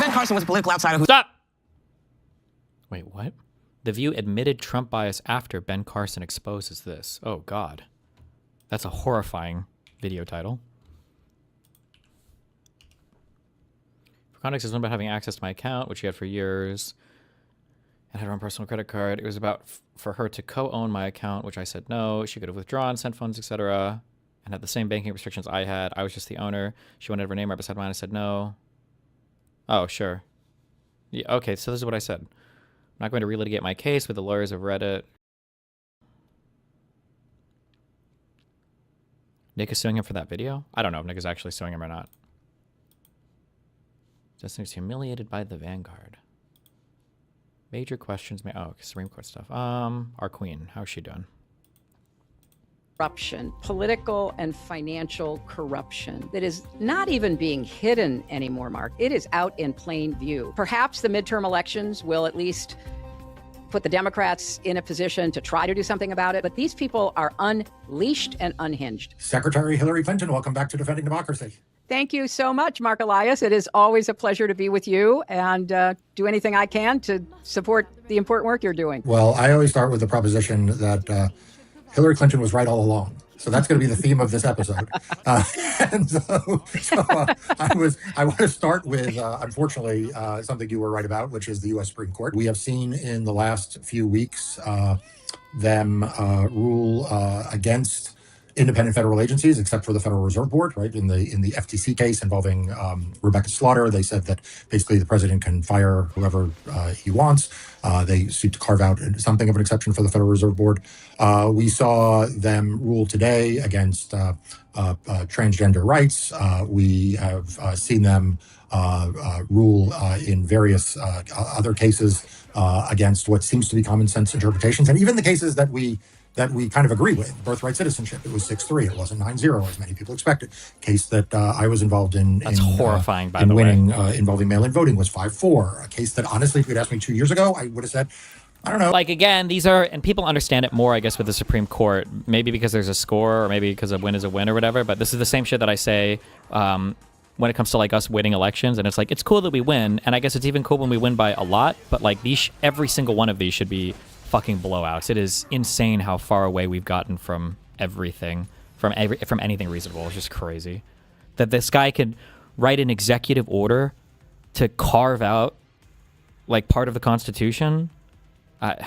Ben Carson was a political outsider who... Stop! Wait, what? The View admitted Trump bias after Ben Carson exposes this. Oh, God. That's a horrifying video title. For context, it's one about having access to my account, which she had for years, and had her own personal credit card. It was about for her to co-own my account, which I said no. She could have withdrawn, sent funds, etc., and had the same banking restrictions I had. I was just the owner. She wanted her name right beside mine. I said no. Oh, sure. Yeah, okay, so this is what I said. I'm not going to relitigate my case with the lawyers of Reddit. Nick is suing him for that video? I don't know if Nick is actually suing him or not. Justin is humiliated by the Vanguard. Major questions. Oh, Supreme Court stuff. Our queen. How's she doing? Corruption, political and financial corruption that is not even being hidden anymore, Mark. It is out in plain view. Perhaps the midterm elections will at least put the Democrats in a position to try to do something about it, but these people are unleashed and unhinged. Secretary Hillary Clinton, welcome back to Defending Democracy. Thank you so much, Mark Elias. It is always a pleasure to be with you and do anything I can to support the important work you're doing. Well, I always start with the proposition that Hillary Clinton was right all along. So that's going to be the theme of this episode. I want to start with, unfortunately, something you were right about, which is the U.S. Supreme Court. We have seen in the last few weeks them rule against independent federal agencies, except for the Federal Reserve Board, right? In the FTC case involving Rebecca Slaughter, they said that basically the president can fire whoever he wants. They sued to carve out something of an exception for the Federal Reserve Board. We saw them rule today against transgender rights. We have seen them rule in various other cases against what seems to be common sense interpretations, and even the cases that we kind of agree with. Birthright citizenship, it was 6-3. It wasn't 9-0, as many people expected. Case that I was involved in. That's horrifying, by in the winning, way. Involving mail-in voting was 5-4. A case that, honestly, if you'd asked me 2 years ago, I would have said, I don't know. Like, again, these are, and people understand it more, I guess, with the Supreme Court, maybe because there's a score or maybe because a win is a win or whatever, but this is the same shit that I say when it comes to, like, us winning elections, and it's like, it's cool that we win, and I guess it's even cool when we win by a lot, but, like, every single one of these should be fucking blowouts. It is insane how far away we've gotten from everything, from anything reasonable. It's just crazy that this guy could write an executive order to carve out, like, part of the Constitution. 7-2,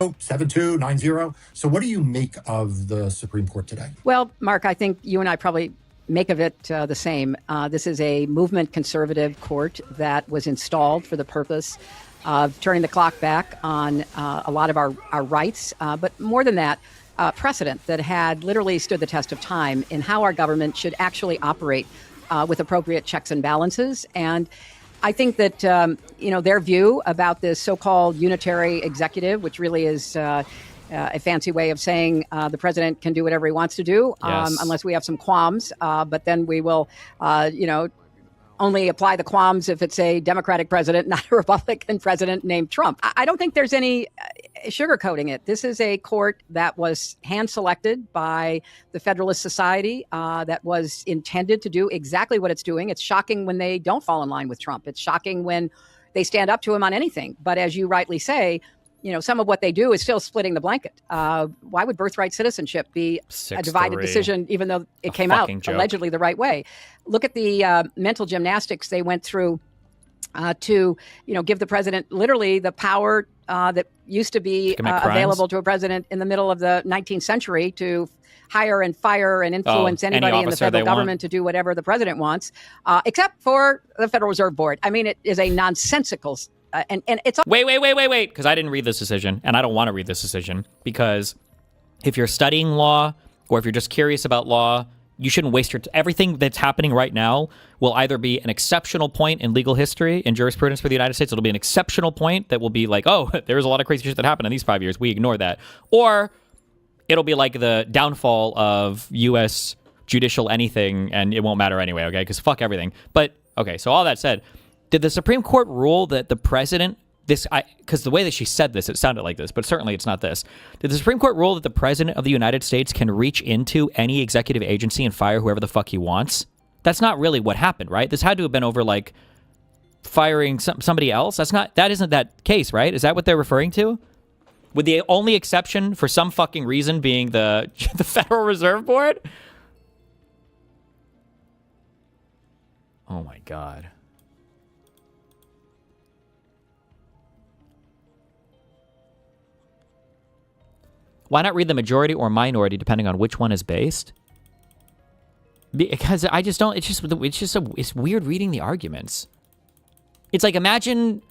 9-0. So what do you make of the Supreme Court today? Well, Mark, I think you and I probably make of it the same. This is a movement conservative court that was installed for the purpose of turning the clock back on a lot of our rights, but more than that, precedent that had literally stood the test of time in how our government should actually operate with appropriate checks and balances. And I think that, their view about this so-called unitary executive, which really is a fancy way of saying the president can do whatever he wants to do, yes, unless we have some qualms, but then we will, only apply the qualms if it's a Democratic president, not a Republican president named Trump. I don't think there's any sugarcoating it. This is a court that was hand-selected by the Federalist Society that was intended to do exactly what it's doing. It's shocking when they don't fall in line with Trump. It's shocking when they stand up to him on anything. But as you rightly say, some of what they do is still splitting the blanket. Why would birthright citizenship be a divided decision, even though it came out allegedly the right way? Look at the mental gymnastics they went through to, give the president literally the power that used to be available to a president in the middle of the 19th century to hire and fire and influence anybody in the federal government to do whatever the president wants, except for the Federal Reserve Board. I mean, it is a nonsensical and it's wait, because I didn't read this decision, and I don't want to read this decision, because if you're studying law or if you're just curious about law, you shouldn't waste everything that's happening right now will either be an exceptional point in legal history, in jurisprudence for the United States. It'll be an exceptional point that will be like, oh, there's a lot of crazy shit that happened in these 5 years. We ignore that. Or it'll be like the downfall of U.S. judicial anything, and it won't matter anyway, okay? Because fuck everything. But, okay, so all that said, did the Supreme Court rule that the president, because the way that she said this, it sounded like this, but certainly it's not this. Did the Supreme Court rule that the president of the United States can reach into any executive agency and fire whoever the fuck he wants? That's not really what happened, right? This had to have been over, like, firing somebody else. That isn't that case, right? Is that what they're referring to? With the only exception for some fucking reason being the Federal Reserve Board? Oh my God. Why not read the majority or minority depending on which one is based? Because I just don't. It's weird reading the arguments. It's like imagine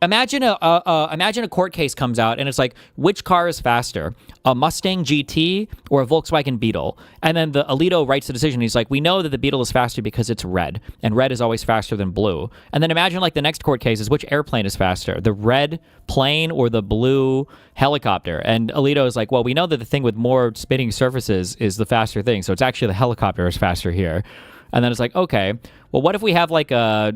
a court case comes out and it's like, which car is faster, a Mustang GT or a Volkswagen Beetle? And then the Alito writes the decision. He's like, we know that the Beetle is faster because it's red, and red is always faster than blue. And then imagine like the next court case is which airplane is faster, the red plane or the blue helicopter? And Alito is like, well, we know that the thing with more spinning surfaces is the faster thing, so it's actually the helicopter is faster here. And then it's like, okay, well, what if we have like a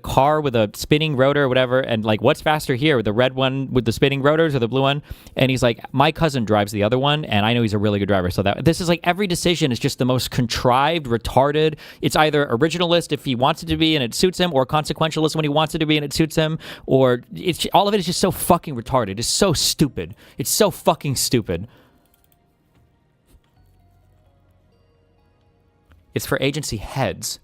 car with a spinning rotor or whatever, and like, what's faster here, the red one with the spinning rotors or the blue one? And he's like, my cousin drives the other one, and I know he's a really good driver. So that this is like every decision is just the most contrived, retarded. It's either originalist if he wants it to be and it suits him, or consequentialist when he wants it to be and it suits him, or it's all of it is just so fucking retarded. It's so stupid. It's so fucking stupid. It's for agency heads.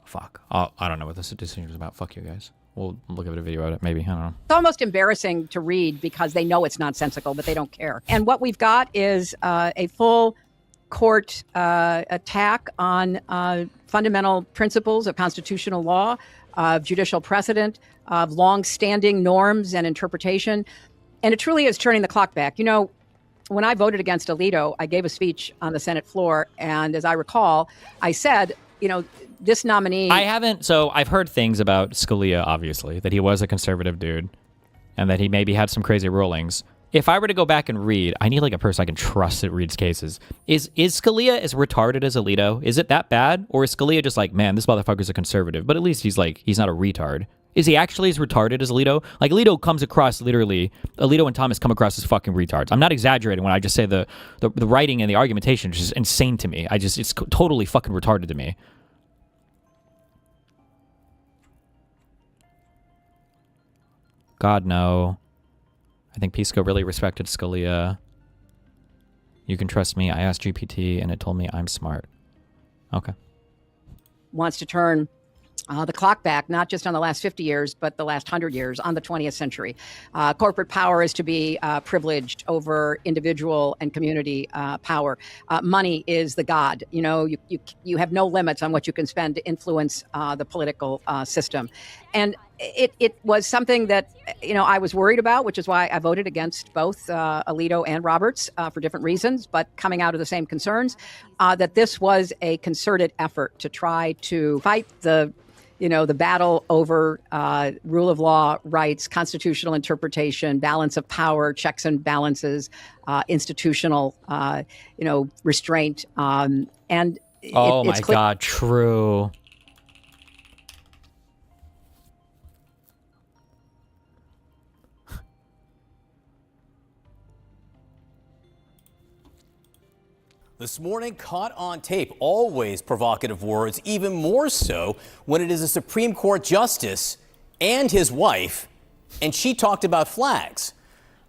Fuck. I don't know what this decision is about. Fuck you guys. We'll look at a video of it, maybe. I don't know. It's almost embarrassing to read because they know it's nonsensical, but they don't care. And what we've got is a full court attack on fundamental principles of constitutional law, of judicial precedent, of long-standing norms and interpretation. And it truly is turning the clock back. You know, when I voted against Alito, I gave a speech on the Senate floor. And as I recall, I said, you know, this nominee... I've heard things about Scalia, obviously, that he was a conservative dude and that he maybe had some crazy rulings. If I were to go back and read, I need like a person I can trust that reads cases. Is Scalia as retarded as Alito? Is it that bad? Or is Scalia just like, man, this motherfucker's a conservative, but at least he's not a retard? Is he actually as retarded as Alito? Like, Alito and Thomas come across as fucking retards. I'm not exaggerating when I just say the writing and the argumentation is just insane to me. It's totally fucking retarded to me. God, no. I think Pisco really respected Scalia. You can trust me. I asked GPT and it told me I'm smart. Okay. Wants to turn the clock back, not just on the last 50 years, but the last 100 years, on the 20th century. Corporate power is to be privileged over individual and community power. Money is the god. You know, you have no limits on what you can spend to influence the political system. And it was something that, you know, I was worried about, which is why I voted against both Alito and Roberts for different reasons, but coming out of the same concerns, that this was a concerted effort to try to fight the battle over rule of law, rights, constitutional interpretation, balance of power, checks and balances, institutional, restraint. And oh my God, true. This morning, caught on tape, always provocative words, even more so when it is a Supreme Court justice and his wife, and she talked about flags.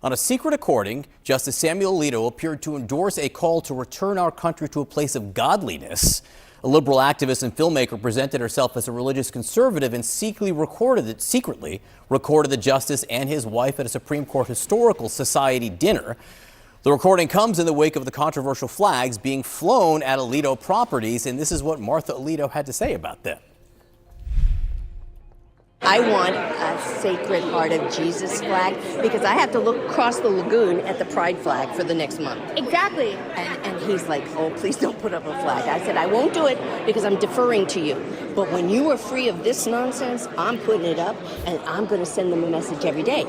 On a secret recording, Justice Samuel Alito appeared to endorse a call to return our country to a place of godliness. A liberal activist and filmmaker presented herself as a religious conservative and secretly recorded the justice and his wife at a Supreme Court Historical Society dinner. The recording comes in the wake of the controversial flags being flown at Alito properties, and this is what Martha Alito had to say about them. I want a Sacred Heart of Jesus flag because I have to look across the lagoon at the Pride flag for the next month. Exactly. And he's like, oh, please don't put up a flag. I said, I won't do it because I'm deferring to you. But when you are free of this nonsense, I'm putting it up, and I'm going to send them a message every day.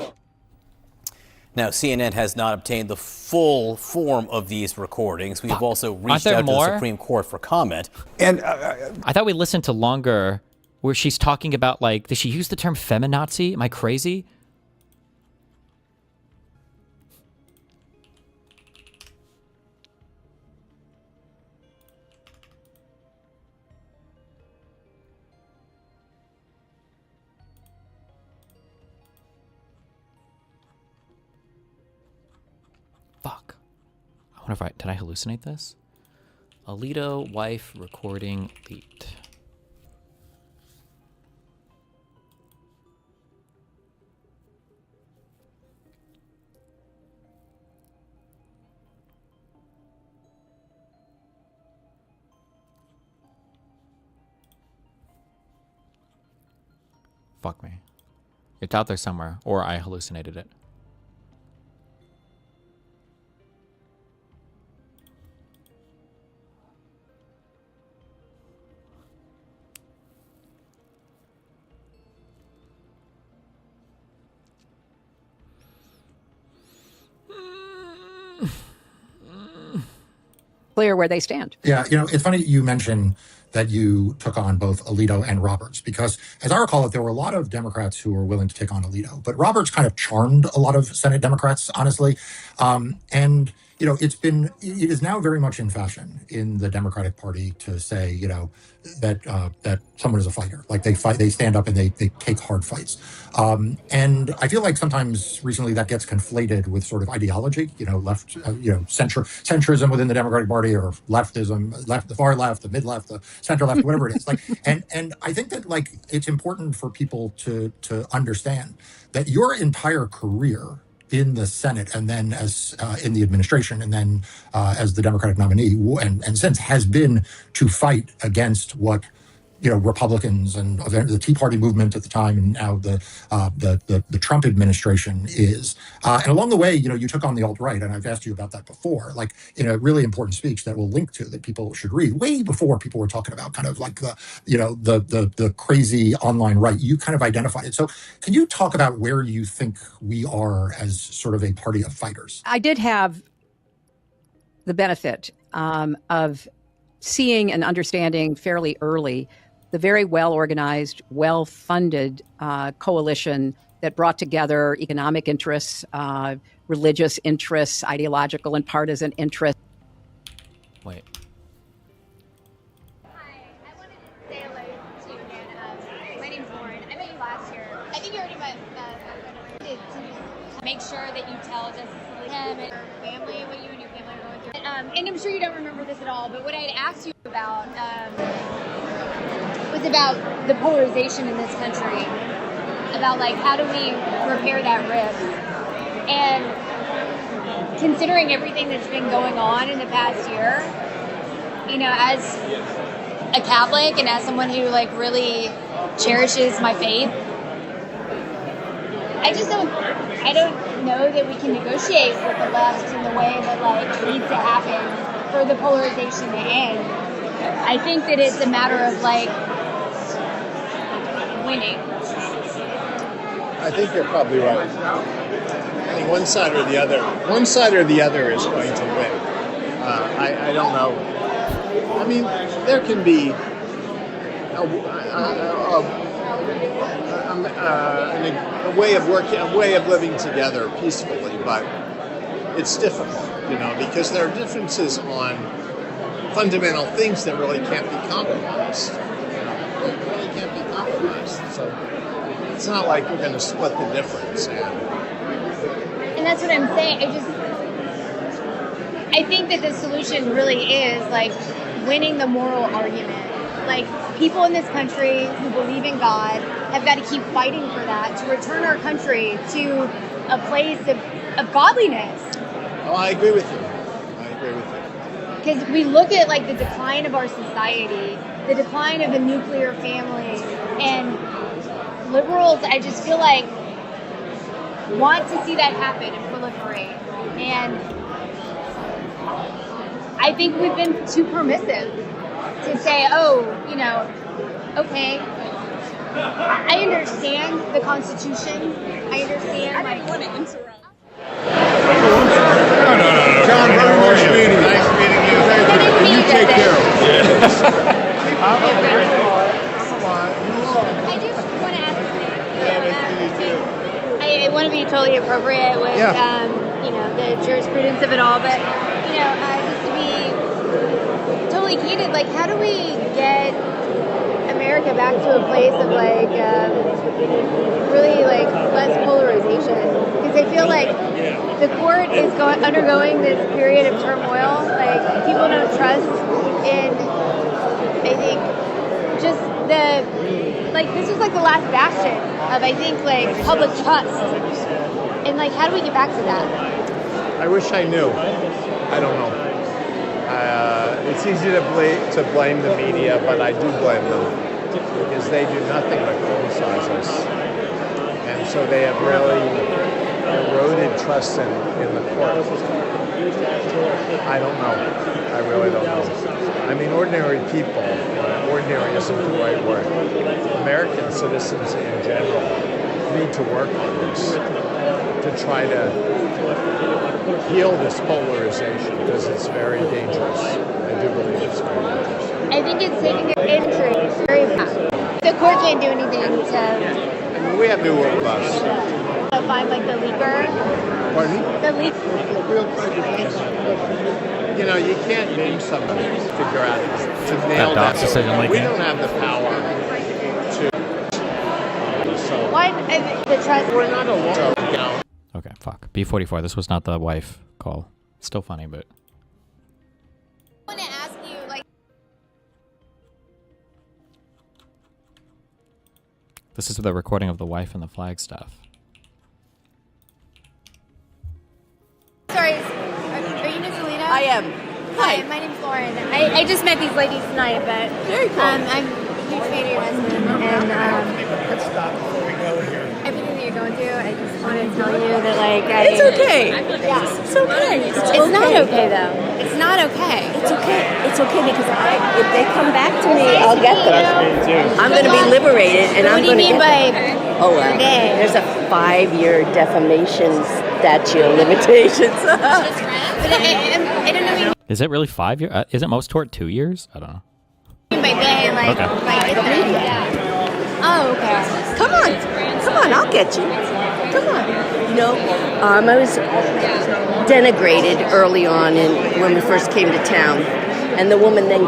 Now, CNN has not obtained the full form of these recordings. We have also reached there out to more? the Supreme Court for comment. And I thought we listened to longer where she's talking about, like, did she use the term feminazi? Am I crazy? Fuck. I wonder if did I hallucinate this? Alito wife recording leaked. Fuck me. It's out there somewhere, or I hallucinated it. Clear where they stand. Yeah, it's funny you mention that you took on both Alito and Roberts, because as I recall it, there were a lot of Democrats who were willing to take on Alito, but Roberts kind of charmed a lot of Senate Democrats, honestly. And it is now very much in fashion in the Democratic Party to say, that someone is a fighter. Like they fight, they stand up and they take hard fights. And I feel like sometimes recently that gets conflated with sort of ideology, centrism within the Democratic Party, or leftism, the far left, the mid left, the center left, whatever it is. And I think that it's important for people to understand that your entire career in the Senate, and then as in the administration, and then as the Democratic nominee, and since has been to fight against what Republicans and the Tea Party movement at the time, and now the Trump administration is. And along the way, you took on the alt-right, and I've asked you about that before, like in a really important speech that we'll link to that people should read. Way before people were talking about kind of like the crazy online right, you kind of identified it. So can you talk about where you think we are as sort of a party of fighters? I did have the benefit of seeing and understanding fairly early the very well-organized, well-funded coalition that brought together economic interests, religious interests, ideological and partisan interests. Wait. Hi, I wanted to say hello to you again. My name's Lauren. I met you last year. I think you already met to just make sure that you tell Justice Alito and your family what you and your family are going through. And I'm sure you don't remember this at all, but what I had asked you about was about the polarization in this country, about how do we repair that rift. And considering everything that's been going on in the past year, as a Catholic and as someone who really cherishes my faith, I don't know that we can negotiate with the left in the way that needs to happen for the polarization to end. I think that it's a matter of winning. I think you're probably right. I think one side or the other is going to win. I don't know. I mean, there can be a way of working, a way of living together peacefully, but it's difficult, because there are differences on fundamental things that really can't be compromised. Really can't be compromised. So it's not like we're going to split the difference. And that's what I'm saying. I think that the solution really is winning the moral argument. People in this country who believe in God have got to keep fighting for that, to return our country to a place of godliness. Oh, I agree with you. Because we look at the decline of our society, the decline of the nuclear family, and liberals, I just feel want to see that happen and proliferate. And I think we've been too permissive to say, okay, I understand the Constitution. I understand. I didn't want to interrupt. of it all, but just to be totally candid, like, how do we get America back to a place of really less polarization? Because I feel like the court is undergoing this period of turmoil. Like, people don't trust in, I think, just this was the last bastion of, I think, public trust. And how do we get back to that? I wish I knew. I don't know. It's easy to blame the media, but I do blame them because they do nothing but criticize us. And so they have really eroded trust in the court. I don't know. I really don't know. I mean, ordinary people, ordinary isn't the right word. American citizens in general need to work on this to try to heal this polarization because it's very dangerous. I do believe it's very dangerous. I think it's taking an entry very fast. The court can't do anything to I mean, we have new work of us. find the leaker. Pardon me? The leak. You can't name somebody to figure out to nail Dobbs that. decision We making. don't have the power to. Why the trust? We're not alone. Okay, fuck. B44. This was not the wife call. Still funny, but. I want to ask you, This is the recording of the wife and the flag stuff. sorry, are you Miss Alina? I am. Hi, my name's Lauren. I just met these ladies tonight, but Very cool. I'm a huge fan of your husband, and everything that you're going through, I just want to tell you that, It's okay. Yeah. It's okay. It's not okay, though. It's not okay. It's okay. It's okay because if they come back to me, I'll get them. I'm going to be liberated, and What I'm do you going to mean get by Oh, well, gay? there's a 5-year defamation statute of limitations. But I don't know what Is it really 5 years? Isn't most tort 2 years? I don't know. you mean by gay, Okay. yeah. Oh, okay. Come on, I'll get you. Come on. I was denigrated early on when we first came to town. And the woman then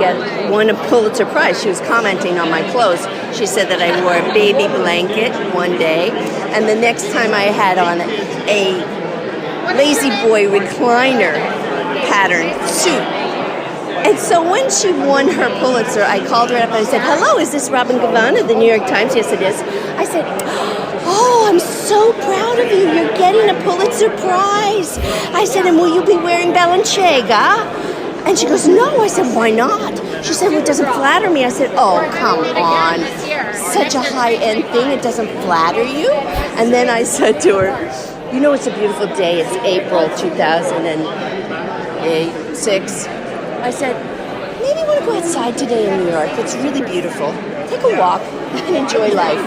won a Pulitzer Prize. She was commenting on my clothes. She said that I wore a baby blanket one day, and the next time I had on a Lazy Boy recliner pattern suit. And so when she won her Pulitzer, I called her up and I said, "Hello, is this Robin Givhan of the New York Times?" "Yes, it is." I said, "Oh, I'm so proud of you. You're getting a Pulitzer Prize." I said, "And will you be wearing Balenciaga?" And she goes, "No." I said, "Why not?" She said, "Well, it doesn't flatter me." I said, "Oh, come on. Such a high-end thing, it doesn't flatter you?" And then I said to her, "It's a beautiful day. It's April 2006. I said, "Maybe you want to go outside today in New York. It's really beautiful. Take a walk and enjoy life."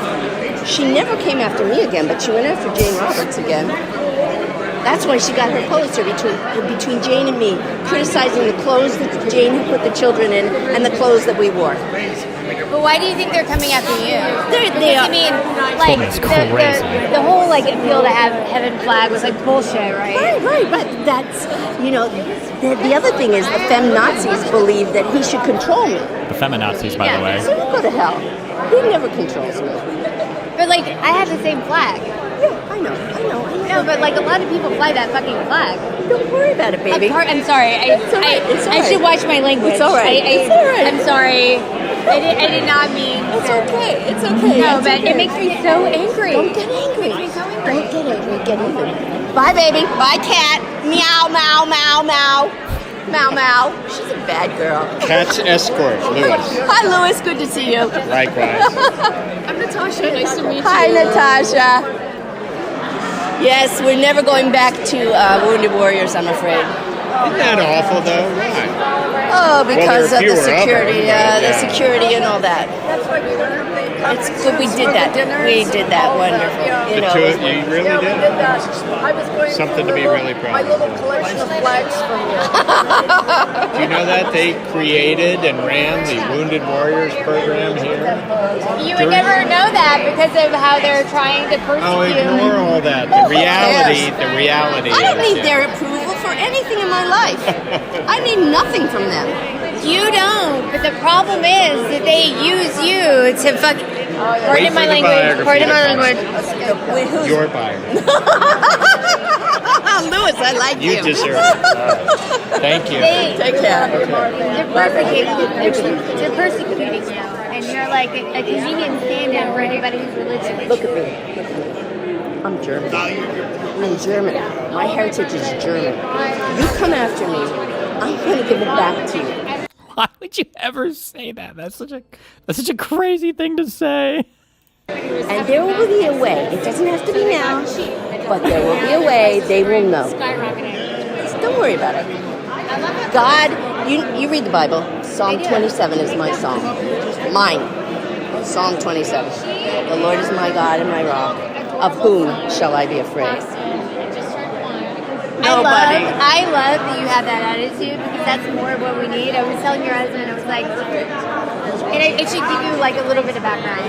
She never came after me again, but she went after Jane Roberts again. That's why she got her Pulitzer between Jane and me, criticizing the clothes that Jane had put the children in and the clothes that we wore. But why do you think they're coming after you? They are. I mean, woman's crazy. the whole appeal to have heaven flag was bullshit, right? Right. But that's, the other thing is the feminazis believe that he should control me. The feminazis, by the way. So you go to hell. He never controls me. But I have the same flag. Yeah, I know. No, but a lot of people fly that fucking flag. Don't worry about it, baby. I'm sorry. It's all right. It's all I should right. watch my language. It's all right. It's all right. I'm sorry. I did not mean. It's okay. It's okay. No, It's but okay. it makes me so angry. Don't get angry. It makes me so angry. Don't get angry. Get even. Bye, baby. Bye, cat. Meow, meow, meow, meow. Meow, meow. She's a bad girl. Cat's escort, Lewis. Hi, Lewis. Good to see you. Likewise. I'm Natasha. Nice to meet you. Hi, Natasha. Yes, we're never going back to Wounded Warriors, I'm afraid. Isn't that awful, though? Why? Oh, because there are of the fewer of them, security, but, the yeah. security and all that. It's good we did that. We did that. Wonderful. The two of you really did? Something to be really proud of. Do you know that they created and ran the Wounded Warriors program here? You would never know that because of how they're trying to persecute. Oh, ignore all that. The reality I don't is, need yeah. their approval for for anything in my life. I need nothing from them. You don't, but the problem is that they use you to fuck. Pardon my language. Pardon my language. Wait, who's Your biography. Lewis? I like you. You deserve it. All right. Thank you. Take care. They're persecuting you, and you're like a convenient stand-in for anybody who's religious. Look at me. I'm German. I'm German. My heritage is German. You come after me, I'm going to give it back to you. Why would you ever say that? That's such a crazy thing to say. And there will be a way. It doesn't have to be now, but there will be a way. They will know. Just don't worry about it. God, you read the Bible. Psalm 27 is my song. Mine. Psalm 27. The Lord is my God and my rock. Of whom shall I be afraid? Nobody. I love that you have that attitude because that's more of what we need. I was telling your husband, I was like, and it should give you like a little bit of background.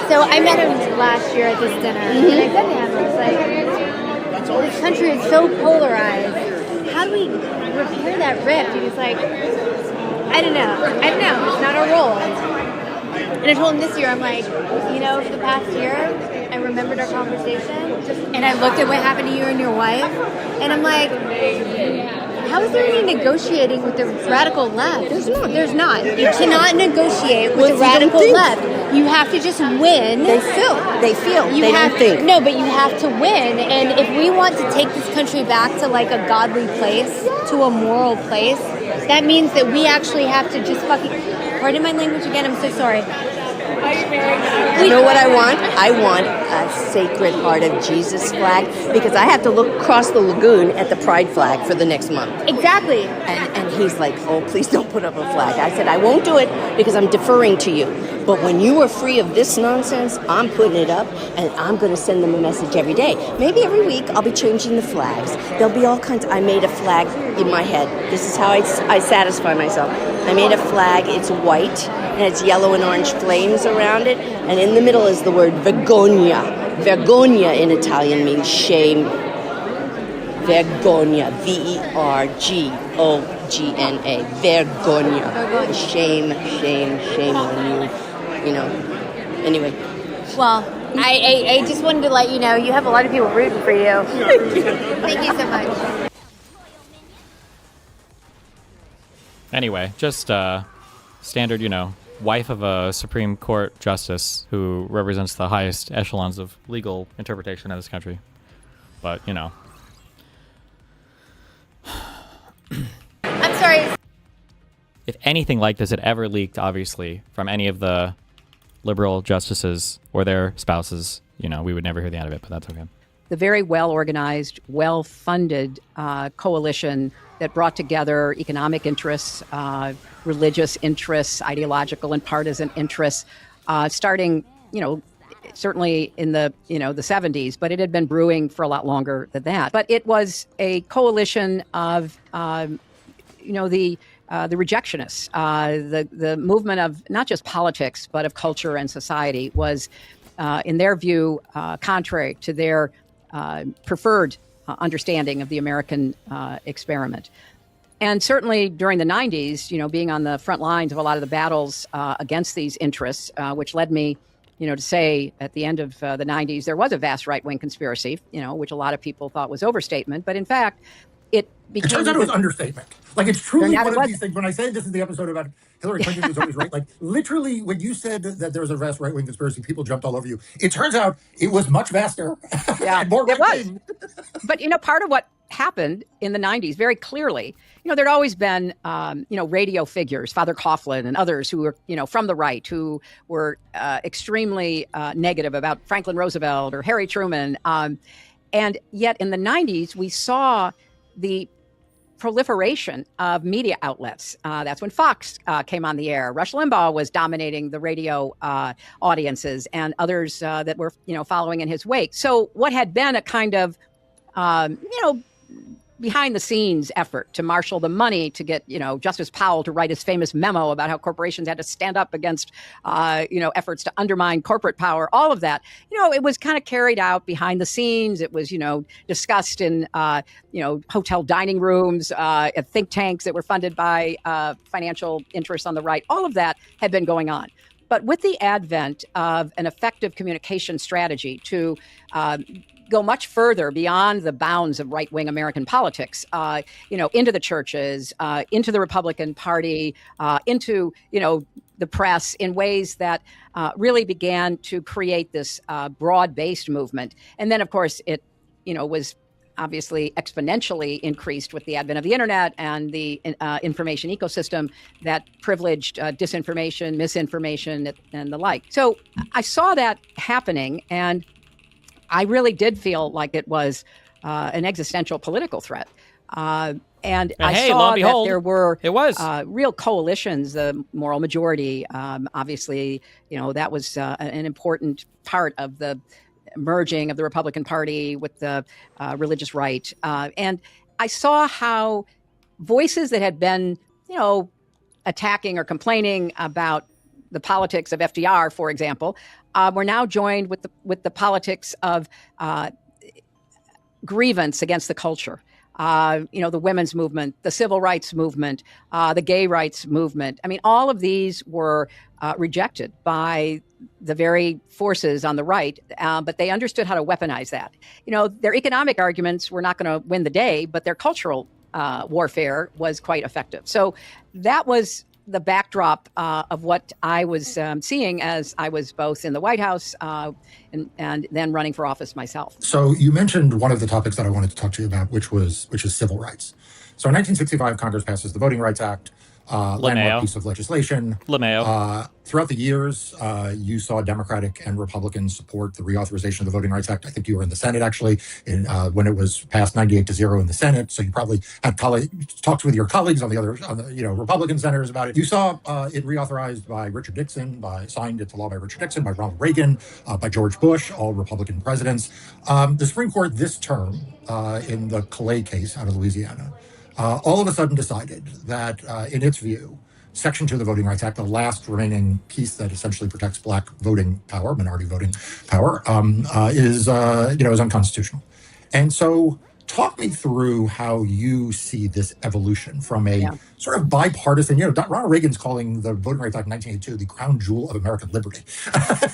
So I met him last year at this dinner, and I said to him, I was like, this country is so polarized. How do we repair that rift? He was like, I don't know. It's not our role. And I told him this year, I'm like, for the past year, I remembered our conversation, and I looked at what happened to you and your wife, and I'm like, how is there any negotiating with the radical left? There's not. You cannot negotiate with the radical left. You have to just win. They feel. They don't think. No, but you have to win. And if we want to take this country back to like a godly place, to a moral place, that means that we actually have to just fucking... Pardon my language again, I'm so sorry. You know what I want? I want a Sacred Heart of Jesus flag because I have to look across the lagoon at the Pride flag for the next month. Exactly. And he's like, oh, please don't put up a flag. I said, I won't do it because I'm deferring to you. But when you are free of this nonsense, I'm putting it up and I'm going to send them a message every day. Maybe every week I'll be changing the flags. There'll be all kinds. I made a flag in my head. This is how I satisfy myself. I made a flag. It's white and it's yellow and orange flames around it. And in the middle is the word vergogna. Vergogna in Italian means shame. Vergogna. Vergogna. Vergogna. Shame on you. Anyway. Well, I just wanted to let you know you have a lot of people rooting for you. Thank you so much. Anyway, just standard, wife of a Supreme Court justice who represents the highest echelons of legal interpretation in this country. But, I'm sorry. if anything like this had ever leaked, obviously, from any of the liberal justices or their spouses, we would never hear the end of it, but that's okay. The very well-organized, well-funded coalition that brought together economic interests, religious interests, ideological and partisan interests, starting, certainly in the, the 70s, but it had been brewing for a lot longer than that. But it was a coalition of, the rejectionists, the movement of not just politics, but of culture and society was, in their view, contrary to their preferred understanding of the American experiment. And certainly during the 90s, being on the front lines of a lot of the battles against these interests, which led me, to say at the end of the 90s, there was a vast right-wing conspiracy, which a lot of people thought was overstatement. But in fact, it turns out it was understatement. Like, it's truly one of these things. When I say this is the episode about Hillary Clinton was always right, like, literally, when you said that there was a vast right-wing conspiracy, people jumped all over you. It turns out it was much vaster. Yeah, and more it was. right-wing. But, part of what happened in the 90s, very clearly, there'd always been, radio figures, Father Coughlin and others who were, from the right, who were extremely negative about Franklin Roosevelt or Harry Truman. And yet in the 90s, we saw the proliferation of media outlets. That's when Fox came on the air. Rush Limbaugh was dominating the radio audiences, and others that were, following in his wake. So what had been a kind of, behind the scenes effort to marshal the money to get, Justice Powell to write his famous memo about how corporations had to stand up against, efforts to undermine corporate power, all of that, it was kind of carried out behind the scenes. It was, discussed in, hotel dining rooms, at think tanks that were funded by financial interests on the right. All of that had been going on. But with the advent of an effective communication strategy to go much further beyond the bounds of right-wing American politics, into the churches, into the Republican Party, into, the press in ways that really began to create this broad-based movement. And then, of course, it, was obviously exponentially increased with the advent of the internet and the information ecosystem that privileged disinformation, misinformation, and the like. So I saw that happening, and I really did feel like it was an existential political threat. And I saw that there were real coalitions, the moral majority. Obviously, that was an important part of the merging of the Republican Party with the religious right. And I saw how voices that had been, attacking or complaining about the politics of FDR, for example, were now joined with the politics of grievance against the culture. The women's movement, the civil rights movement, the gay rights movement. I mean, all of these were rejected by the very forces on the right, but they understood how to weaponize that. Their economic arguments were not going to win the day, but their cultural warfare was quite effective. So that was the backdrop of what I was seeing as I was both in the White House and then running for office myself. So you mentioned one of the topics that I wanted to talk to you about, which is civil rights. So in 1965, Congress passes the Voting Rights Act, landmark piece of legislation. Throughout the years, you saw Democratic and Republicans support the reauthorization of the Voting Rights Act. I think you were in the Senate, actually, when it was passed 98-0 in the Senate. So you probably had talked with your colleagues on the Republican senators about it. You saw it reauthorized by Richard Nixon, signed into law by Richard Nixon, by Ronald Reagan, by George Bush, all Republican presidents. The Supreme Court this term, in the Calais case out of Louisiana, all of a sudden decided that, in its view, Section 2 of the Voting Rights Act, the last remaining piece that essentially protects black voting power, minority voting power, is unconstitutional. And so talk me through how you see this evolution from a sort of bipartisan, Ronald Reagan's calling the Voting Rights Act of 1982 the crown jewel of American liberty.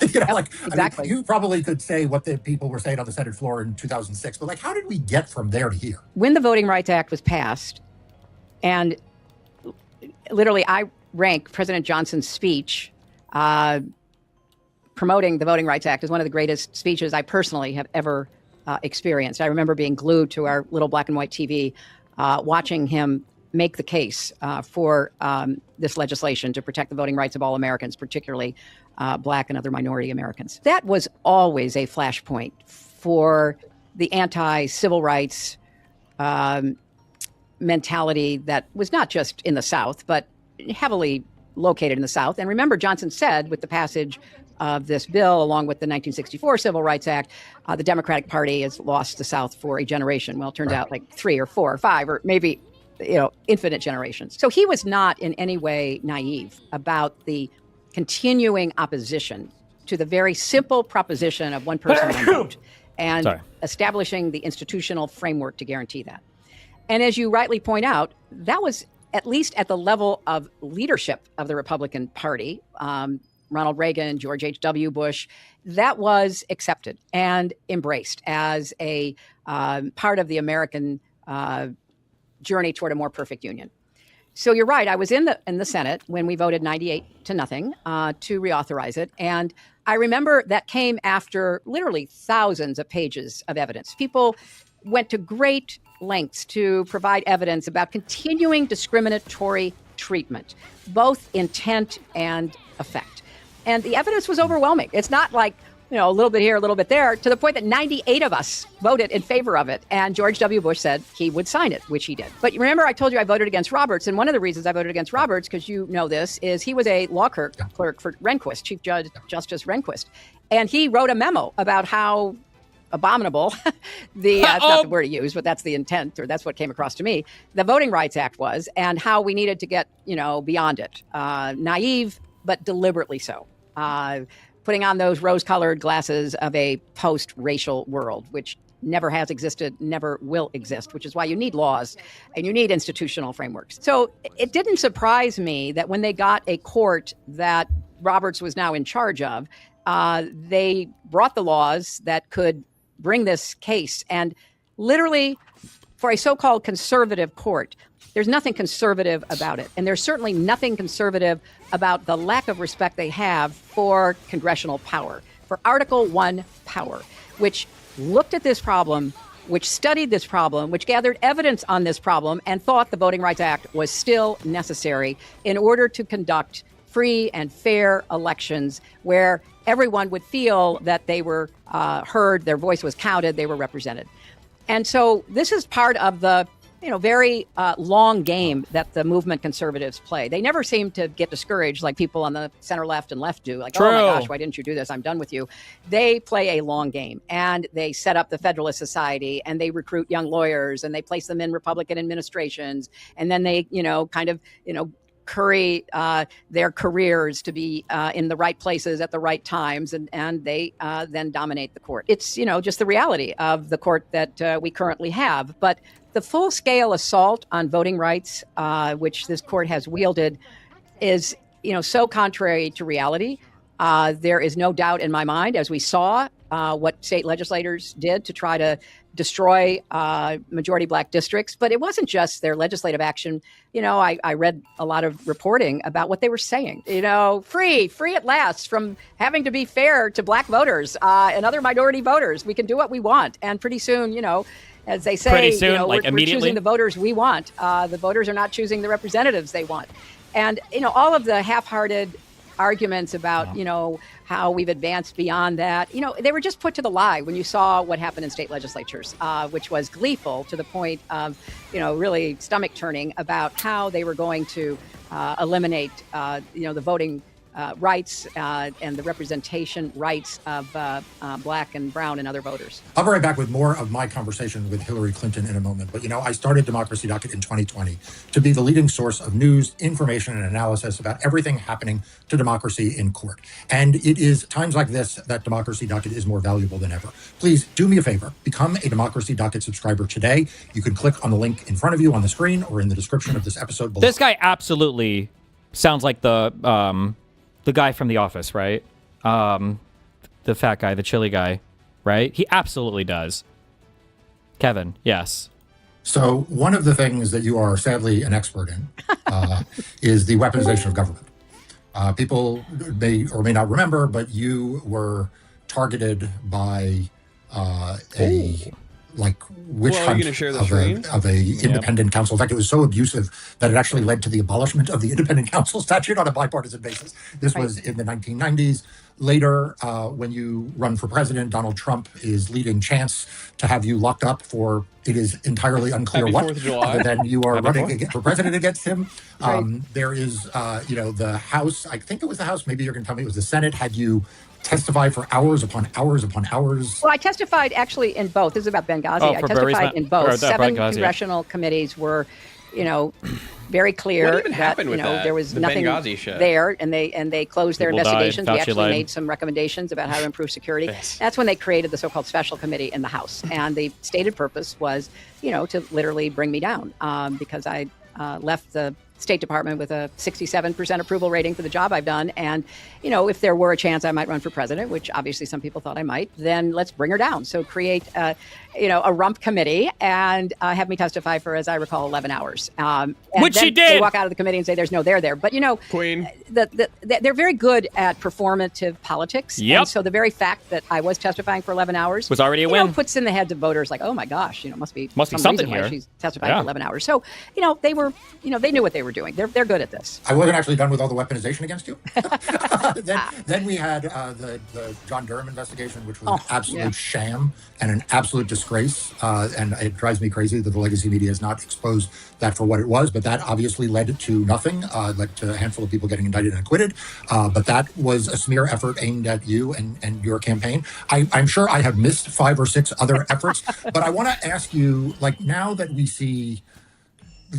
Exactly. You probably could say what the people were saying on the Senate floor in 2006, but how did we get from there to here? When the Voting Rights Act was passed, and literally I rank President Johnson's speech promoting the Voting Rights Act as one of the greatest speeches I personally have ever experienced. I remember being glued to our little black and white TV, watching him make the case for this legislation to protect the voting rights of all Americans, particularly black and other minority Americans. That was always a flashpoint for the anti-civil rights mentality that was not just in the South, but heavily located in the South. And remember, Johnson said with the passage of this bill, along with the 1964 Civil Rights Act, the Democratic Party has lost the South for a generation. Well, it turns out like 3 or 4 or 5 or maybe, infinite generations. So he was not in any way naive about the continuing opposition to the very simple proposition of one person, one vote, and establishing the institutional framework to guarantee that. And as you rightly point out, that was at least at the level of leadership of the Republican Party, Ronald Reagan, George H.W. Bush, that was accepted and embraced as a part of the American journey toward a more perfect union. So you're right. I was in the Senate when we voted 98-0 to reauthorize it. And I remember that came after literally thousands of pages of evidence. People went to great lengths to provide evidence about continuing discriminatory treatment, both intent and effect. And the evidence was overwhelming. It's not like, a little bit here, a little bit there, to the point that 98 of us voted in favor of it. And George W. Bush said he would sign it, which he did. But remember, I told you I voted against Roberts. And one of the reasons I voted against Roberts, because you know this, is he was a law clerk for Rehnquist, Chief Justice Rehnquist. And he wrote a memo about how abominable, that's not the word he used, but that's the intent, or that's what came across to me, the Voting Rights Act was, and how we needed to get, beyond it. Naive, but deliberately so. Putting on those rose-colored glasses of a post-racial world, which never has existed, never will exist, which is why you need laws and you need institutional frameworks. So it didn't surprise me that when they got a court that Roberts was now in charge of, they brought the laws that could bring this case. And literally, for a so-called conservative court, there's nothing conservative about it. And there's certainly nothing conservative about the lack of respect they have for congressional power, for Article I power, which looked at this problem, which studied this problem, which gathered evidence on this problem, and thought the Voting Rights Act was still necessary in order to conduct free and fair elections where everyone would feel that they were heard, their voice was counted, they were represented. And so this is part of the very long game that the movement conservatives play. They never seem to get discouraged like people on the center left and left do. Like, True. Oh my gosh, why didn't you do this? I'm done with you. They play a long game, and they set up the Federalist Society, and they recruit young lawyers, and they place them in Republican administrations, and then they, curry their careers to be in the right places at the right times, and they then dominate the court. It's, just the reality of the court that we currently have. But the full-scale assault on voting rights, which this court has wielded, is, so contrary to reality. There is no doubt in my mind, as we saw what state legislators did to try to destroy majority black districts. But it wasn't just their legislative action. I read a lot of reporting about what they were saying. Free at last from having to be fair to black voters and other minority voters. We can do what we want. And pretty soon, as they say, pretty soon, we're immediately, choosing the voters we want. The voters are not choosing the representatives they want. And, all of the half-hearted arguments about, how we've advanced beyond that, they were just put to the lie when you saw what happened in state legislatures, which was gleeful to the point of, really stomach turning about how they were going to eliminate, the voting rights and the representation rights of black and brown and other voters. I'll be right back with more of my conversation with Hillary Clinton in a moment. But, I started Democracy Docket in 2020 to be the leading source of news, information, and analysis about everything happening to democracy in court. And it is times like this that Democracy Docket is more valuable than ever. Please do me a favor. Become a Democracy Docket subscriber today. You can click on the link in front of you on the screen or in the description of this episode below. This guy absolutely sounds like the guy from The Office, right? The fat guy, the chili guy, right? He absolutely does. Kevin, yes. So one of the things that you are sadly an expert in is the weaponization of government. People may or may not remember, but you were targeted by a witch hunt of a independent council. In fact, it was so abusive that it actually led to the abolishment of the independent council statute on a bipartisan basis. This was in the 1990s. Later, when you run for president, Donald Trump is leading chance to have you locked up for, it is entirely unclear Happy what, 4th of July. other than you are running for president against him. There is, the House, I think it was the House, maybe you're going to tell me it was the Senate, had you testify for hours upon hours upon hours. Well, I testified actually in both. This is about Benghazi. I testified in both. 7 congressional committees were, very clear that there was nothing there, and they closed their investigations. We actually made some recommendations about how to improve security. That's when they created the so-called special committee in the House, and the stated purpose was, to literally bring me down because I left the State Department with a 67% approval rating for the job I've done. And, if there were a chance I might run for president, which obviously some people thought I might, then let's bring her down. So create, a rump committee and have me testify for, as I recall, 11 hours. Which she did. They walk out of the committee and say, there's no there there. But, Queen. They're very good at performative politics. Yep. And so the very fact that I was testifying for 11 hours was already a win. Puts in the heads of voters like, oh my gosh, must be something reason here. why she's testifying for 11 hours. So, they were, they knew what they were were doing. They're good at this. I wasn't actually done with all the weaponization against you. then we had the John Durham investigation, which was an absolute sham and an absolute disgrace. And it drives me crazy that the legacy media has not exposed that for what it was. But that obviously led to nothing, led to a handful of people getting indicted and acquitted. But that was a smear effort aimed at you and your campaign. I'm sure I have missed 5 or 6 other efforts. But I want to ask you, like, now that we see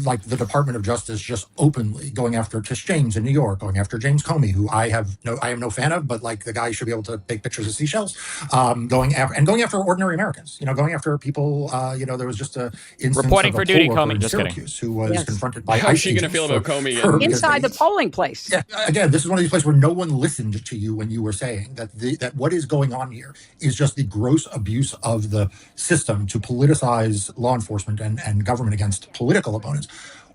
like the Department of Justice just openly going after Tish James in New York, going after James Comey, who I am no fan of, but like the guy should be able to take pictures of seashells, going after ordinary Americans, going after people, there was just a instance reporting of a for duty, poll worker Comey, in just Syracuse kidding. who was confronted by How's ICE she going to feel about Comey? Inside the polling place. Yeah, again, this is one of these places where no one listened to you when you were saying that what is going on here is just the gross abuse of the system to politicize law enforcement and government against political opponents.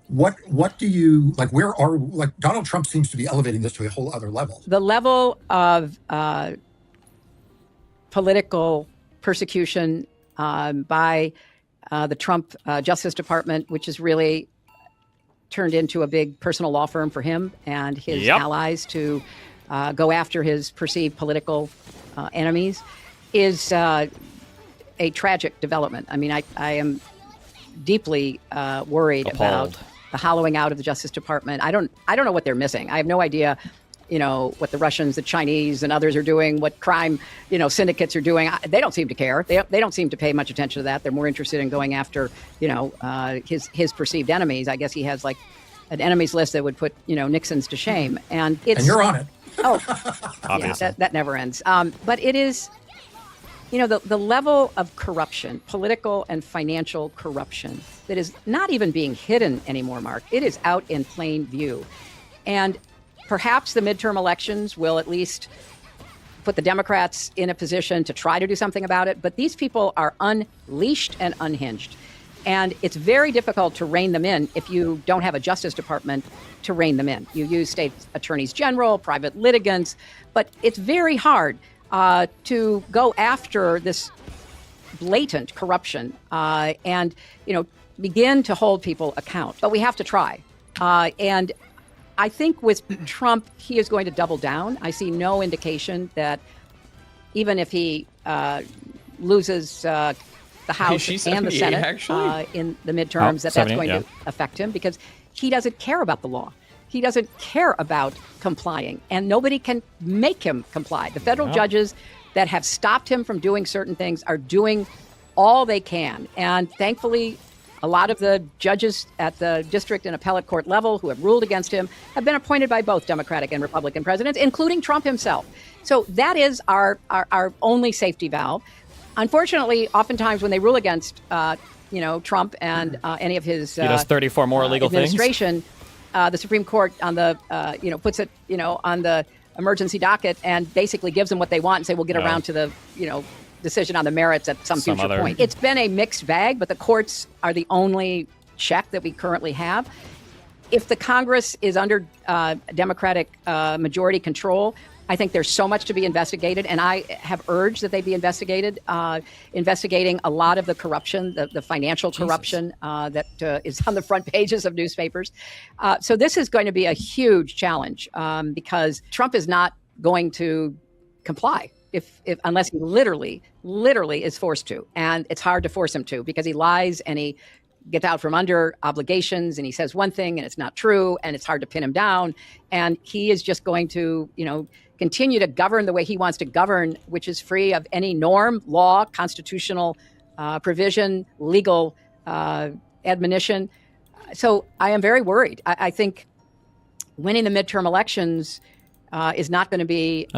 What do you like? Where are Donald Trump seems to be elevating this to a whole other level. The level of political persecution by the Trump Justice Department, which has really turned into a big personal law firm for him and his allies to go after his perceived political enemies, is a tragic development. I mean, I am deeply worried about the hollowing out of the Justice Department. I don't know what they're missing. I have no idea, what the Russians, the Chinese, and others are doing, what crime, syndicates are doing. They don't seem to care. They don't seem to pay much attention to that. They're more interested in going after, his perceived enemies. I guess he has like an enemies list that would put, Nixon's to shame. And you're on it. Oh, obviously. Yeah, that never ends. But it is, the level of corruption, political and financial corruption, that is not even being hidden anymore, Mark. It is out in plain view. And perhaps the midterm elections will at least put the Democrats in a position to try to do something about it. But these people are unleashed and unhinged. And it's very difficult to rein them in if you don't have a Justice Department to rein them in. You use state attorneys general, private litigants, but it's very hard to go after this blatant corruption and, begin to hold people account. But we have to try. And I think with Trump, he is going to double down. I see no indication that even if he loses the House and the Senate in the midterms, that's going to affect him, because he doesn't care about the law. He doesn't care about complying, and nobody can make him comply. The federal judges that have stopped him from doing certain things are doing all they can. And thankfully, a lot of the judges at the district and appellate court level who have ruled against him have been appointed by both Democratic and Republican presidents, including Trump himself. So that is our only safety valve. Unfortunately, oftentimes when they rule against, Trump and any of his he does 34 more illegal administration, the Supreme Court on the, puts it, on the emergency docket and basically gives them what they want and say, we'll get around to the, decision on the merits at some future point. It's been a mixed bag, but the courts are the only check that we currently have. If the Congress is under Democratic majority control, I think there's so much to be investigated, and I have urged that they be investigated, investigating a lot of the corruption, the financial corruption that is on the front pages of newspapers. So this is going to be a huge challenge because Trump is not going to comply if unless he literally is forced to, and it's hard to force him to because he lies and he gets out from under obligations and he says one thing and it's not true, and it's hard to pin him down, and he is just going to continue to govern the way he wants to govern, which is free of any norm, law, constitutional provision, legal admonition. So I am very worried. I think winning the midterm elections is not going to be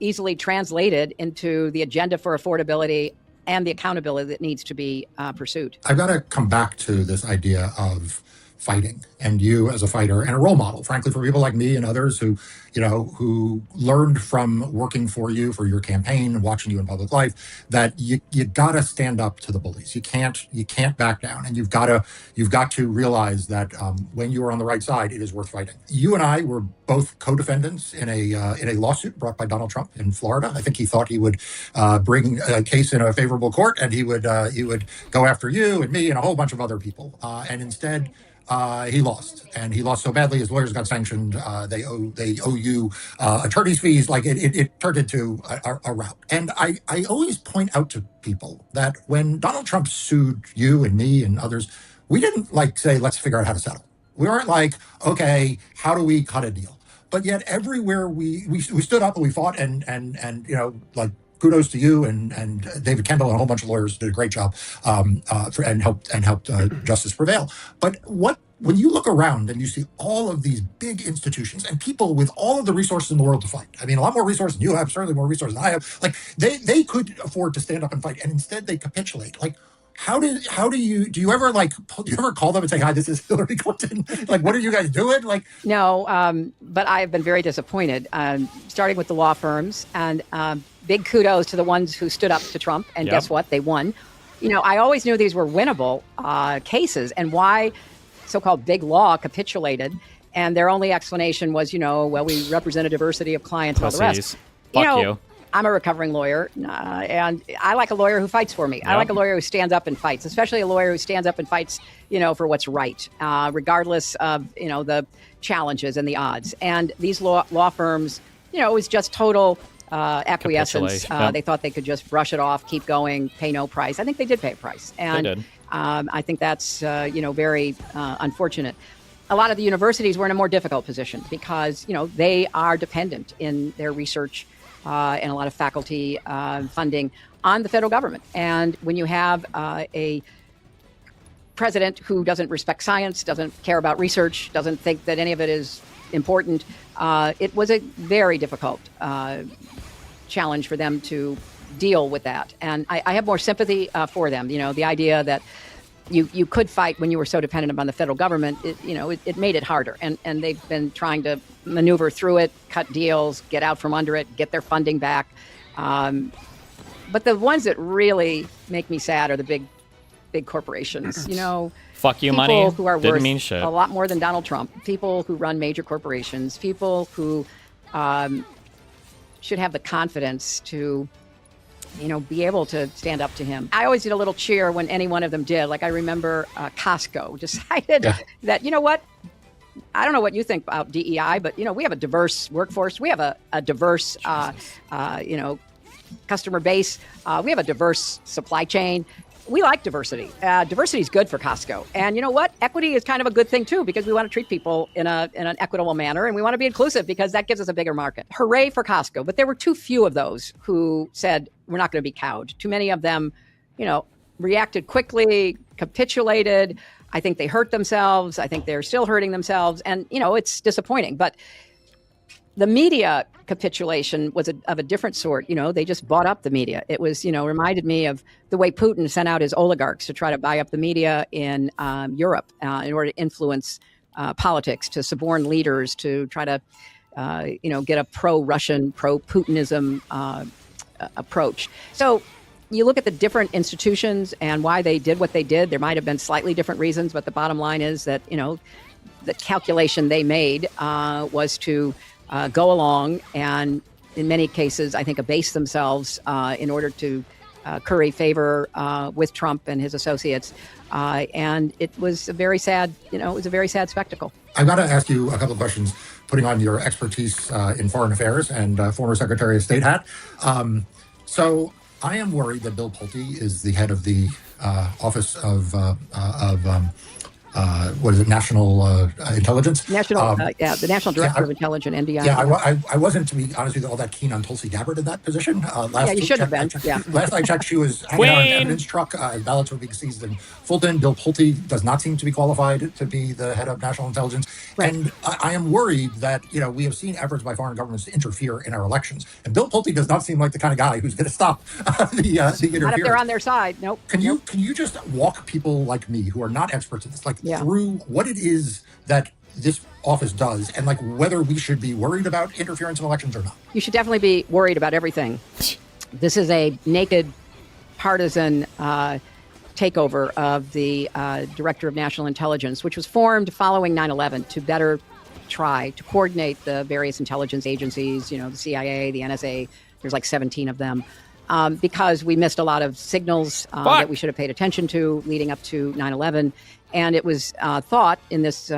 easily translated into the agenda for affordability and the accountability that needs to be pursued. I've got to come back to this idea of fighting, and you as a fighter and a role model, frankly, for people like me and others who learned from working for you, for your campaign and watching you in public life, that you got to stand up to the bullies. You can't back down, and you've got to realize that when you are on the right side, it is worth fighting. You and I were both co-defendants in a lawsuit brought by Donald Trump in Florida. I think he thought he would bring a case in a favorable court, and he would go after you and me and a whole bunch of other people, and instead he lost, and he lost so badly his lawyers got sanctioned. They owe you attorney's fees. Like it turned into a rout. And I always point out to people that when Donald Trump sued you and me and others, we didn't like say, let's figure out how to settle. We weren't like, okay, how do we cut a deal? But yet everywhere we stood up and we fought, and like, kudos to you and David Kendall and a whole bunch of lawyers did a great job and helped justice prevail. But when you look around and you see all of these big institutions and people with all of the resources in the world to fight, I mean, a lot more resources than you have, certainly more resources than I have. Like they could afford to stand up and fight, and instead they capitulate. Like, do you ever call them and say, hi, this is Hillary Clinton? Like, what are you guys doing? Like, No, but I have been very disappointed, starting with the law firms, and big kudos to the ones who stood up to Trump. And guess what? They won. I always knew these were winnable cases, and why so-called big law capitulated. And their only explanation was, we represent a diversity of clients and all the rest. Fuck you. I'm a recovering lawyer, and I like a lawyer who fights for me. I like a lawyer who stands up and fights, especially a lawyer who stands up and fights, for what's right, regardless of, the challenges and the odds. And these law firms, it was just total acquiescence. They thought they could just brush it off, keep going, pay no price. I think they did pay a price. And They did. I think that's, very unfortunate. A lot of the universities were in a more difficult position because, they are dependent in their research and a lot of faculty funding on the federal government. And when you have a president who doesn't respect science, doesn't care about research, doesn't think that any of it is important, it was a very difficult challenge for them to deal with that. And I have more sympathy for them. The idea that you could fight when you were so dependent upon the federal government, it made it harder. And they've been trying to maneuver through it, cut deals, get out from under it, get their funding back. But the ones that really make me sad are the big corporations. Fuck you, people money. who are Didn't worth mean shit. a lot more than Donald Trump. People who run major corporations. People who should have the confidence to be able to stand up to him. I always did a little cheer when any one of them did. Like I remember Costco decided that, what? I don't know what you think about DEI, but, we have a diverse workforce. We have a diverse, customer base. We have a diverse supply chain. We like diversity. Diversity is good for Costco. And you know what? Equity is kind of a good thing, too, because we want to treat people in an equitable manner. And we want to be inclusive because that gives us a bigger market. Hooray for Costco. But there were too few of those who said, we're not going to be cowed. Too many of them, reacted quickly, capitulated. I think they hurt themselves. I think they're still hurting themselves. And, it's disappointing. But the media capitulation was of a different sort. They just bought up the media. It was, reminded me of the way Putin sent out his oligarchs to try to buy up the media in Europe in order to influence politics, to suborn leaders, to try to, get a pro-Russian, pro-Putinism approach. So you look at the different institutions and why they did what they did. There might have been slightly different reasons, but the bottom line is that, the calculation they made was to go along and, in many cases, I think, abase themselves in order to curry favor with Trump and his associates. And it was a very sad, spectacle. I've got to ask you a couple of questions, putting on your expertise in foreign affairs and former Secretary of State hat. So I am worried that Bill Pulte is the head of the Office of National Intelligence? The National Director of Intelligence, NDI. Yeah, I wasn't, to be honest with you, all that keen on Tulsi Gabbard in that position. You should have been. Last I checked, she was hanging out in an evidence truck. Ballots were being seized in Fulton. Bill Pulte does not seem to be qualified to be the head of national intelligence. Right. And I am worried that, we have seen efforts by foreign governments to interfere in our elections. And Bill Pulte does not seem like the kind of guy who's going to stop the interference. Not if they're on their side. Nope. Can you just walk people like me who are not experts in this, through what it is that this office does and whether we should be worried about interference in elections or not? You should definitely be worried about everything. This is a naked partisan takeover of the Director of National Intelligence, which was formed following 9/11 to better try to coordinate the various intelligence agencies, the CIA, the NSA, there's 17 of them, because we missed a lot of signals that we should have paid attention to leading up to 9/11. And it was thought in this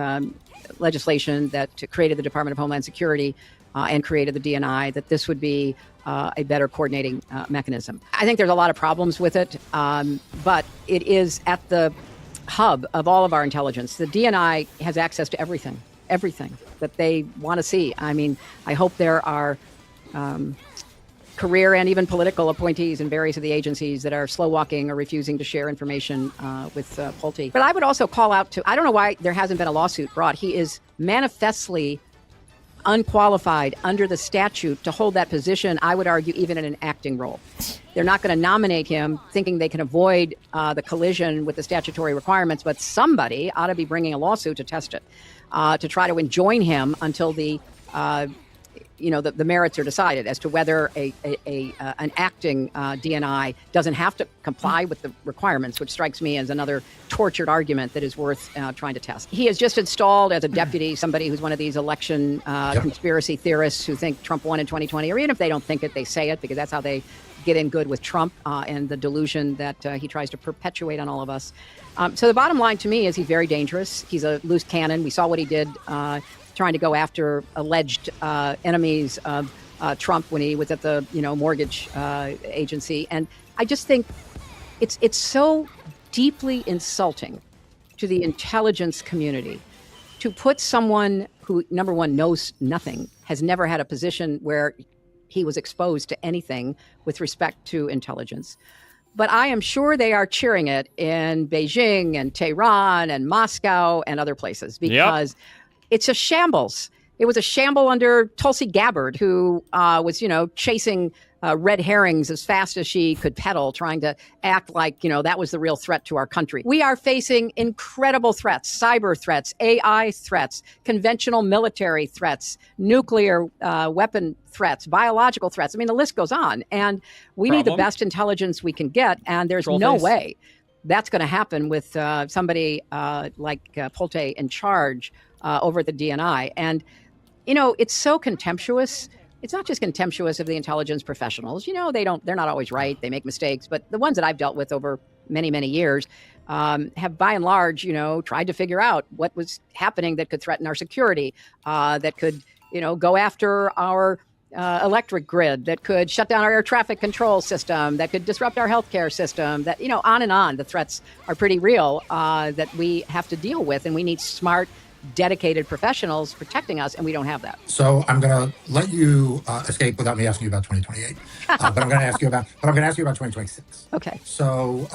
legislation that created the Department of Homeland Security and created the DNI that this would be a better coordinating mechanism. I think there's a lot of problems with it, but it is at the hub of all of our intelligence. The DNI has access to everything that they want to see. I mean, I hope there are career and even political appointees in various of the agencies that are slow walking or refusing to share information with Pulte. But I would also call out to, I don't know why there hasn't been a lawsuit brought. He is manifestly unqualified under the statute to hold that position, I would argue, even in an acting role. They're not going to nominate him thinking they can avoid the collision with the statutory requirements, but somebody ought to be bringing a lawsuit to test it, to try to enjoin him until the merits are decided as to whether an acting DNI doesn't have to comply with the requirements, which strikes me as another tortured argument that is worth trying to test. He has just installed as a deputy somebody who's one of these election conspiracy theorists who think Trump won in 2020, or even if they don't think it, they say it because that's how they get in good with Trump and the delusion that he tries to perpetuate on all of us. So the bottom line to me is he's very dangerous. He's a loose cannon. We saw what he did trying to go after alleged enemies of Trump when he was at the mortgage agency. And I just think it's so deeply insulting to the intelligence community to put someone who, number one, knows nothing, has never had a position where he was exposed to anything with respect to intelligence. But I am sure they are cheering it in Beijing and Tehran and Moscow and other places because it's a shambles. It was a shamble under Tulsi Gabbard, who was, chasing red herrings as fast as she could pedal, trying to act like, that was the real threat to our country. We are facing incredible threats, cyber threats, AI threats, conventional military threats, nuclear weapon threats, biological threats. I mean, the list goes on. And we need the best intelligence we can get. And there's no way that's going to happen with somebody like Pulte in charge over the DNI. And, it's so contemptuous. It's not just contemptuous of the intelligence professionals. They're not always right. They make mistakes. But the ones that I've dealt with over many, many years have by and large, tried to figure out what was happening that could threaten our security, that could, go after our electric grid, that could shut down our air traffic control system, that could disrupt our healthcare system, that, on and on. The threats are pretty real that we have to deal with. And we need smart, dedicated professionals protecting us, and we don't have that. So I'm going to let you escape without me asking you about 2028, but I'm going to ask you about 2026. Okay. So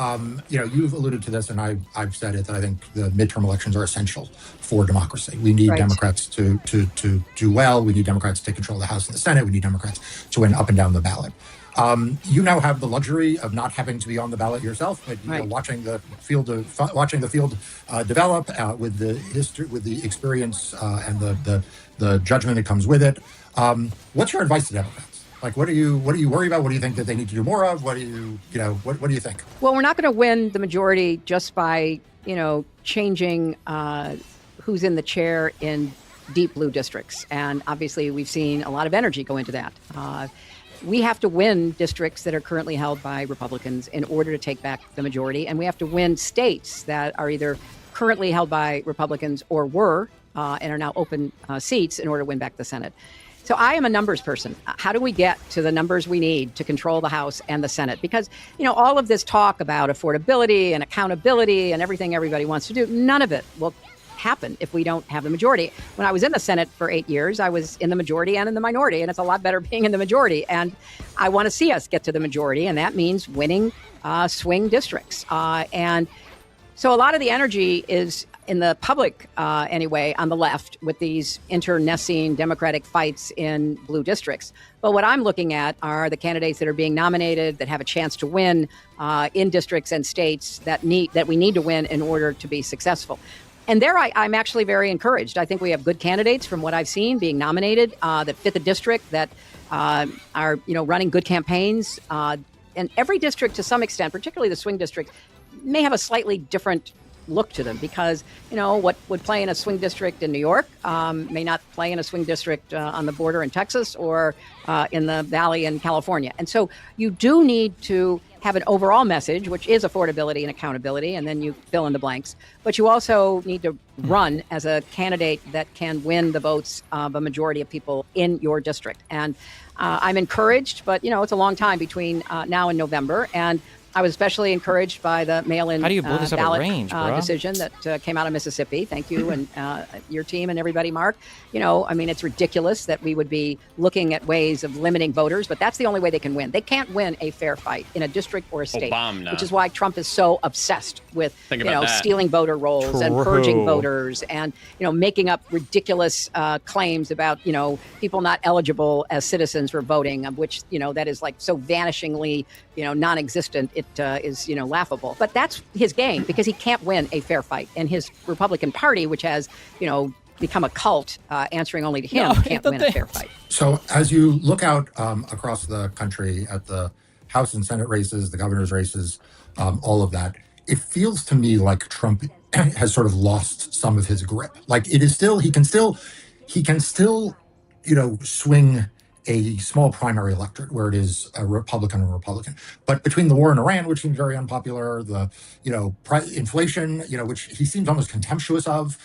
you've alluded to this, and I've said it that I think the midterm elections are essential for democracy. We need Democrats to do well. We need Democrats to take control of the House and the Senate. We need Democrats to win up and down the ballot. You now have the luxury of not having to be on the ballot yourself, but watching the field develop with the history, with the experience, and the judgment that comes with it. What's your advice to Democrats? Like, what do you worry about? What do you think that they need to do more of? What do you think? Well, we're not going to win the majority just by changing who's in the chair in deep blue districts, and obviously we've seen a lot of energy go into that. We have to win districts that are currently held by Republicans in order to take back the majority. And we have to win states that are either currently held by Republicans or were and are now open seats in order to win back the Senate. So I am a numbers person. How do we get to the numbers we need to control the House and the Senate? Because, all of this talk about affordability and accountability and everything everybody wants to do, none of it will happen if we don't have the majority. When I was in the Senate for 8 years, I was in the majority and in the minority, and it's a lot better being in the majority. And I want to see us get to the majority, and that means winning swing districts. And so a lot of the energy is in the public, anyway, on the left with these internecine Democratic fights in blue districts. But what I'm looking at are the candidates that are being nominated that have a chance to win in districts and states that we need to win in order to be successful. And there I'm actually very encouraged. I think we have good candidates from what I've seen being nominated that fit the district, that are running good campaigns. And every district to some extent, particularly the swing district, may have a slightly different look to them because, what would play in a swing district in New York may not play in a swing district on the border in Texas or in the Valley in California. And so you do need to have an overall message, which is affordability and accountability, and then you fill in the blanks. But you also need to run as a candidate that can win the votes of a majority of people in your district. And I'm encouraged, but, it's a long time between now and November. And I was especially encouraged by the mail-in How do you blow this out of ballot range, bro? decision that came out of Mississippi. Thank you and your team and everybody, Mark. It's ridiculous that we would be looking at ways of limiting voters, but that's the only way they can win. They can't win a fair fight in a district or a state, which is why Trump is so obsessed with, stealing voter rolls and purging voters and, making up ridiculous claims about, people not eligible as citizens for voting, of which, that is like so vanishingly, non-existent. It is, laughable. But that's his game because he can't win a fair fight. And his Republican Party, which has, become a cult answering only to him, can't win a fair fight. So as you look out across the country at the House and Senate races, the governor's races, all of that, it feels to me like Trump has sort of lost some of his grip. Like it is still, he can still, swing a small primary electorate where it is a Republican and Republican. But between the war in Iran, which seems very unpopular, the, inflation, which he seems almost contemptuous of,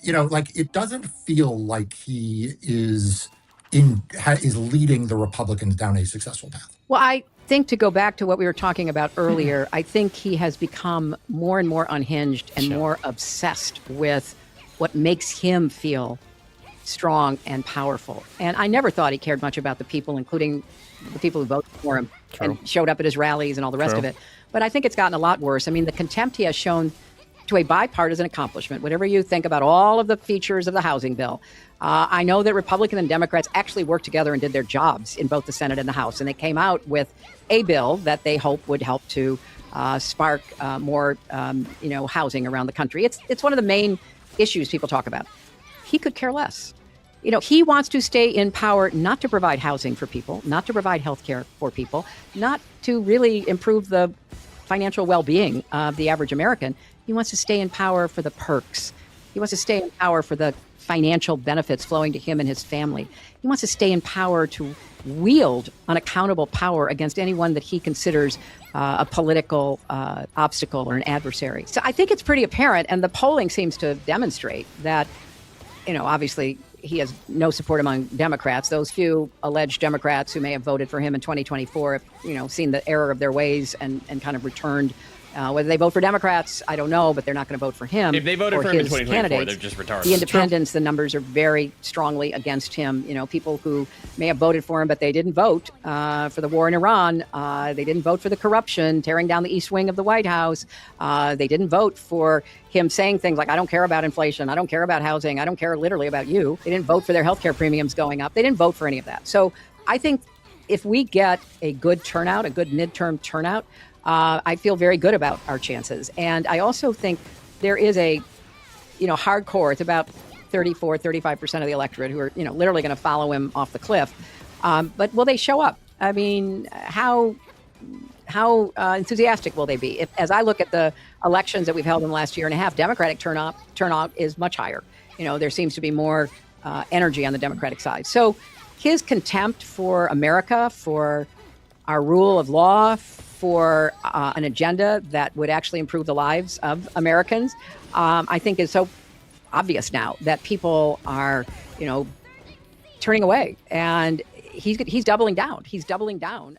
it doesn't feel like he is leading the Republicans down a successful path. Well, I think to go back to what we were talking about earlier, I think he has become more and more unhinged and more obsessed with what makes him feel strong and powerful. And I never thought he cared much about the people, including the people who voted for him and showed up at his rallies and all the rest of it. But I think it's gotten a lot worse. I mean, the contempt he has shown to a bipartisan accomplishment, whatever you think about all of the features of the housing bill. I know that Republicans and Democrats actually worked together and did their jobs in both the Senate and the House. And they came out with a bill that they hope would help to spark more, housing around the country. It's one of the main issues people talk about. He could care less. He wants to stay in power not to provide housing for people, not to provide health care for people, not to really improve the financial well-being of the average American. He wants to stay in power for the perks. He wants to stay in power for the financial benefits flowing to him and his family. He wants to stay in power to wield unaccountable power against anyone that he considers a political obstacle or an adversary. So I think it's pretty apparent, and the polling seems to demonstrate that, obviously he has no support among Democrats. Those few alleged Democrats who may have voted for him in 2024 have, seen the error of their ways and kind of returned. Whether they vote for Democrats, I don't know, but they're not going to vote for him. If they voted for him in 2024, they're just retarded. The independents, the numbers are very strongly against him. People who may have voted for him, but they didn't vote for the war in Iran. They didn't vote for the corruption, tearing down the East Wing of the White House. They didn't vote for him saying things like, I don't care about inflation. I don't care about housing. I don't care literally about you. They didn't vote for their health care premiums going up. They didn't vote for any of that. So I think if we get a good turnout, a good midterm turnout, I feel very good about our chances. And I also think there is a, hardcore, it's about 35% of the electorate who are, literally going to follow him off the cliff. But will they show up? I mean, how enthusiastic will they be? As I look at the elections that we've held in the last year and a half, Democratic turnout is much higher. There seems to be more energy on the Democratic side. So his contempt for America, for our rule of law, for an agenda that would actually improve the lives of Americans, I think is so obvious now that people are, turning away. And he's doubling down. He's doubling down.